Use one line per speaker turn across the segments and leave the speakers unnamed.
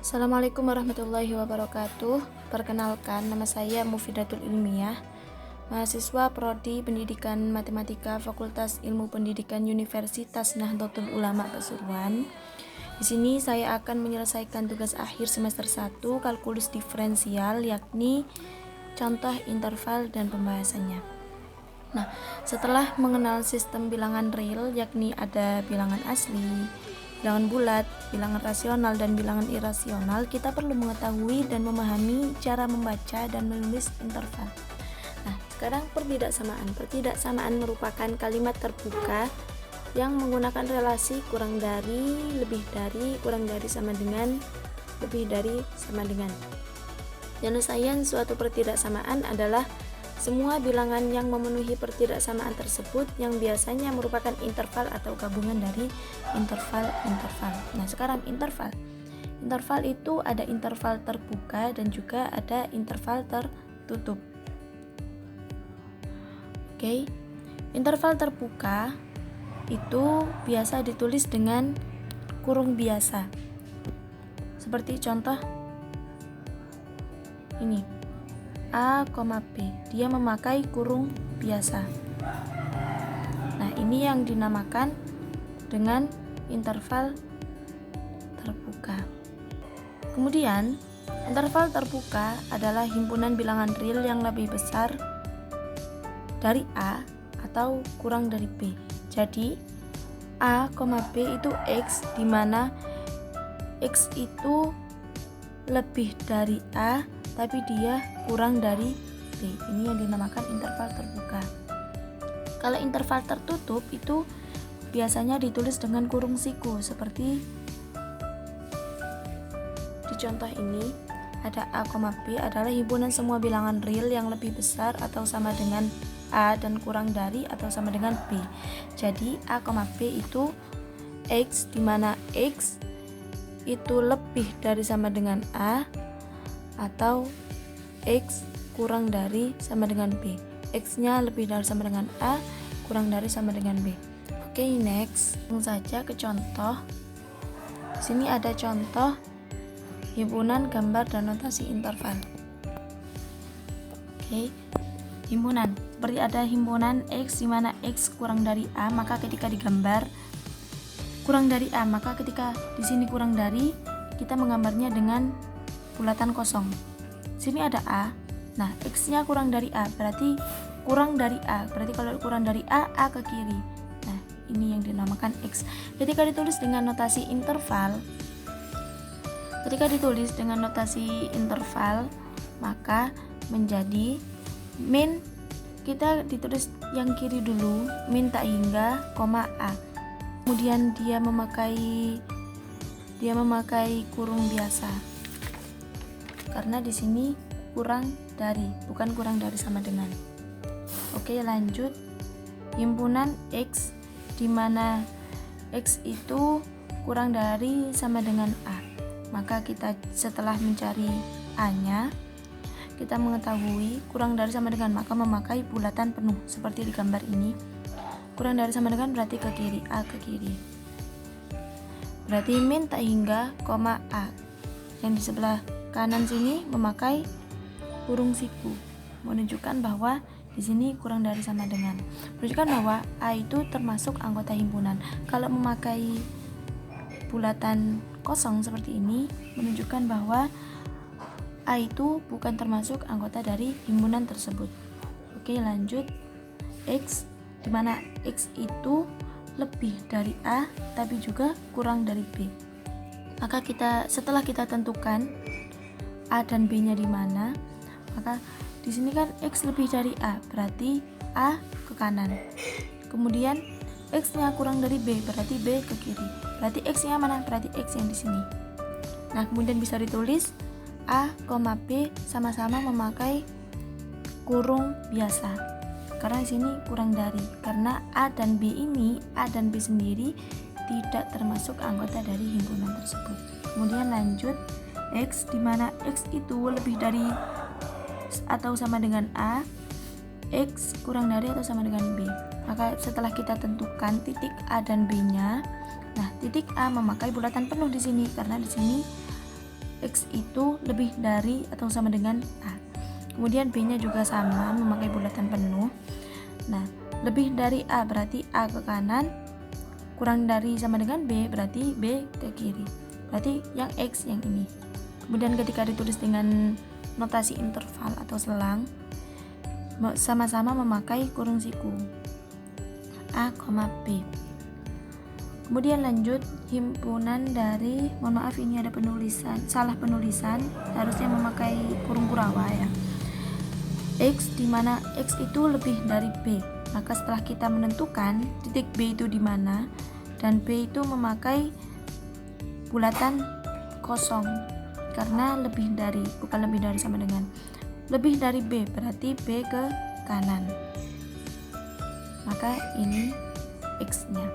Assalamualaikum warahmatullahi wabarakatuh. Perkenalkan, nama saya Mufidatul Ilmiah, mahasiswa Prodi Pendidikan Matematika Fakultas Ilmu Pendidikan Universitas Nahdlatul Ulama Pasuruan. Di sini saya akan menyelesaikan tugas akhir semester 1 kalkulus diferensial, yakni contoh interval dan pembahasannya. Nah, setelah mengenal sistem bilangan real, yakni ada bilangan asli, bilangan bulat, bilangan rasional, dan bilangan irasional, kita perlu mengetahui dan memahami cara membaca dan menulis interval. Nah, sekarang perbedaan. Perbedaan merupakan kalimat terbuka yang menggunakan relasi kurang dari, lebih dari, kurang dari, sama dengan, lebih dari, sama dengan. Penyelesaian suatu pertidaksamaan adalah semua bilangan yang memenuhi pertidaksamaan tersebut yang biasanya merupakan interval atau gabungan dari interval-interval. Nah, sekarang interval. Interval itu ada interval terbuka dan juga ada interval tertutup. Oke. Interval terbuka itu biasa ditulis dengan kurung biasa. Seperti contoh ini. A, B, dia memakai kurung biasa. Nah, ini yang dinamakan dengan interval terbuka. Kemudian, interval terbuka adalah himpunan bilangan real yang lebih besar dari A atau kurang dari B. Jadi, A, B itu X, di mana X itu lebih dari A tapi dia kurang dari B. Ini yang dinamakan interval terbuka. Kalau interval tertutup itu biasanya ditulis dengan kurung siku, seperti di contoh ini. Ada A, B adalah himpunan semua bilangan real yang lebih besar atau sama dengan A dan kurang dari atau sama dengan B. Jadi A, B itu X, di mana X itu lebih dari sama dengan A atau X kurang dari sama dengan B. X-nya lebih dari sama dengan A, kurang dari sama dengan B. Oke, next. Langsung saja ke contoh. Di sini ada contoh himpunan gambar dan notasi interval. Oke. Himpunan. Seperti ada himpunan X, di mana X kurang dari A, maka ketika digambar kurang dari A, maka ketika di sini kurang dari, kita menggambarnya dengan bulatan kosong. Sini ada A. Nah, X-nya kurang dari A, berarti kurang dari A. Berarti kalau kurang dari A ke kiri. Nah, ini yang dinamakan X. Ketika ditulis dengan notasi interval, maka menjadi min, kita ditulis yang kiri dulu, min tak hingga, A. Kemudian dia memakai kurung biasa. Karena di sini kurang dari, bukan kurang dari sama dengan. Oke, lanjut. Himpunan X, di mana X itu kurang dari sama dengan A. Maka kita setelah mencari A-nya, kita mengetahui kurang dari sama dengan, maka memakai bulatan penuh seperti di gambar ini. Kurang dari sama dengan berarti ke kiri, A ke kiri. Berarti min tak hingga, A. Yang di sebelah kanan sini memakai kurung siku, menunjukkan bahwa di sini kurang dari sama dengan, menunjukkan bahwa A itu termasuk anggota himpunan. Kalau memakai bulatan kosong seperti ini, menunjukkan bahwa A itu bukan termasuk anggota dari himpunan tersebut. Oke, lanjut. X, di mana X itu lebih dari A tapi juga kurang dari B. Maka setelah kita tentukan A dan B-nya di mana, maka di sini kan X lebih dari A, berarti A ke kanan. Kemudian X-nya kurang dari B, berarti B ke kiri. Berarti X-nya mana? Berarti X yang di sini. Nah, kemudian bisa ditulis A, B sama-sama memakai kurung biasa. Karena di sini kurang dari. Karena A dan B sendiri tidak termasuk anggota dari himpunan tersebut. Kemudian lanjut. X, di mana X itu lebih dari atau sama dengan A, X kurang dari atau sama dengan B. Maka setelah kita tentukan titik A dan B-nya, nah titik A memakai bulatan penuh di sini karena di sini X itu lebih dari atau sama dengan A. Kemudian B-nya juga sama, memakai bulatan penuh. Nah, lebih dari A berarti A ke kanan, kurang dari sama dengan B berarti B ke kiri. Berarti yang X yang ini. Kemudian ketika ditulis dengan notasi interval atau selang, sama-sama memakai kurung siku A, B. Kemudian lanjut, himpunan dari, mohon maaf ini ada salah penulisan, harusnya memakai kurung kurawa ya. X di mana X itu lebih dari B. Maka setelah kita menentukan titik B itu di mana dan B itu memakai bulatan kosong karena lebih dari, bukan lebih dari sama dengan lebih dari B berarti B ke kanan. Maka ini X-nya.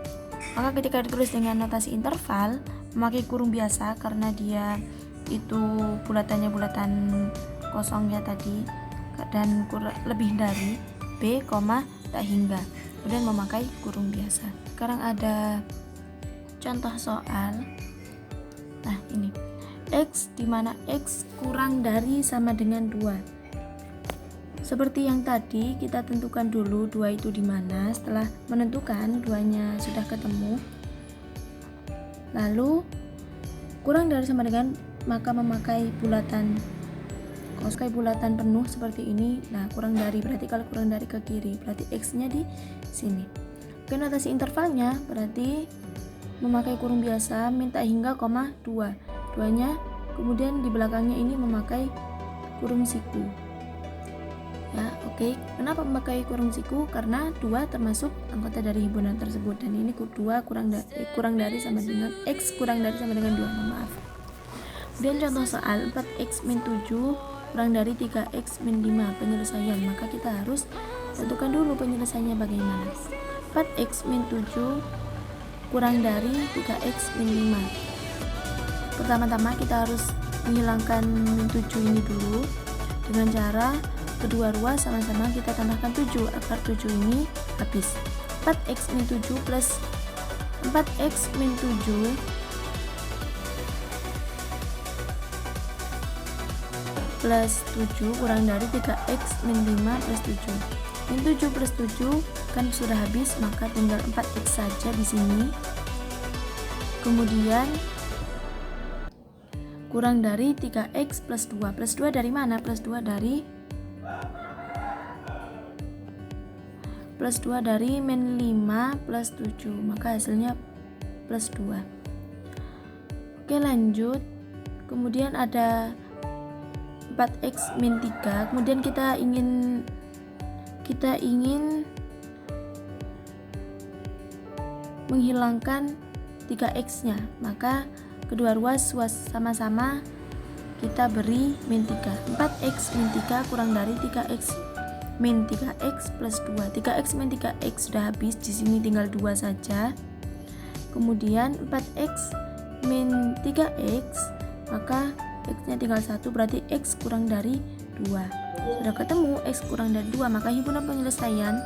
Maka ketika ditulis dengan notasi interval memakai kurung biasa karena dia itu bulatannya bulatan kosong ya tadi, dan lebih dari B, tak hingga, kemudian memakai kurung biasa. Sekarang ada contoh soal. Nah ini X di mana X kurang dari sama dengan 2. Seperti yang tadi, kita tentukan dulu 2 itu di mana. Setelah menentukan 2-nya sudah ketemu, lalu kurang dari sama dengan, maka memakai bulatan penuh seperti ini. Nah, kurang dari berarti kalau kurang dari ke kiri, berarti X-nya di sini. Oke, notasi intervalnya berarti memakai kurung biasa, minta hingga, 2-nya, kemudian di belakangnya ini memakai kurung siku. Ya, oke. Kenapa memakai kurung siku? Karena 2 termasuk anggota dari himpunan tersebut, dan ini 2 kurang dari sama dengan X kurang dari sama dengan 2, maaf. Kemudian contoh soal 4X min 7 kurang dari 3X min 5, penyelesaian. Maka kita harus tentukan dulu penyelesaiannya bagaimana. 4X min 7 kurang dari 3X min 5. Pertama-tama kita harus menghilangkan min 7 ini dulu dengan cara kedua ruas sama-sama kita tambahkan 7 agar 7 ini habis. 4X min 7 plus 4X min 7 plus 7 kurang dari 3X min 5 plus 7. Min 7 plus 7 kan sudah habis, maka tinggal 4X saja di sini. Kemudian kurang dari 3X plus 2. Plus 2 dari mana? Plus 2 dari min 5 plus 7, maka hasilnya plus 2. Oke, lanjut. Kemudian ada 4X min 3. Kemudian kita ingin menghilangkan 3X-nya, maka kedua ruas sama-sama kita beri min 3. 4X min 3 kurang dari 3X min 3X plus 2. 3X min 3X sudah habis, di sini tinggal 2 saja. Kemudian 4X min 3X, maka X-nya tinggal 1, berarti X kurang dari 2. Sudah ketemu X kurang dari 2, maka himpunan penyelesaian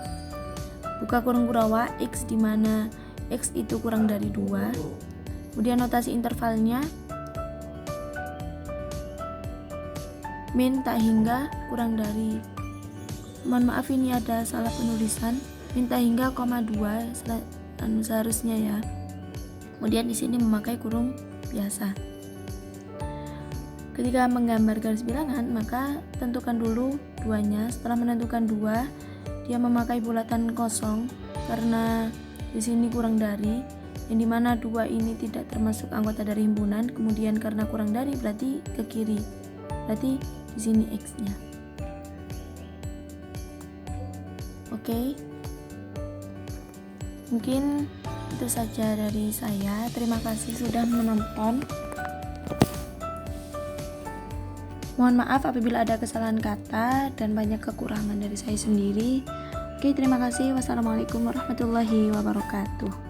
buka kurung kurawa X di mana X itu kurang dari 2. Kemudian notasi intervalnya min tak hingga kurang dari, mohon maaf ini ada salah penulisan, min tak hingga, 2 seharusnya ya. Kemudian di sini memakai kurung biasa. Ketika menggambar garis bilangan, maka tentukan dulu 2-nya. Setelah menentukan 2, dia memakai bulatan kosong karena di sini kurang dari, yang dimana 2 ini tidak termasuk anggota dari himpunan. Kemudian karena kurang dari berarti ke kiri, berarti di sini X-nya. Oke. Mungkin itu saja dari saya. Terima kasih sudah menonton. Mohon maaf apabila ada kesalahan kata dan banyak kekurangan dari saya sendiri. Oke, terima kasih. Wassalamualaikum warahmatullahi wabarakatuh.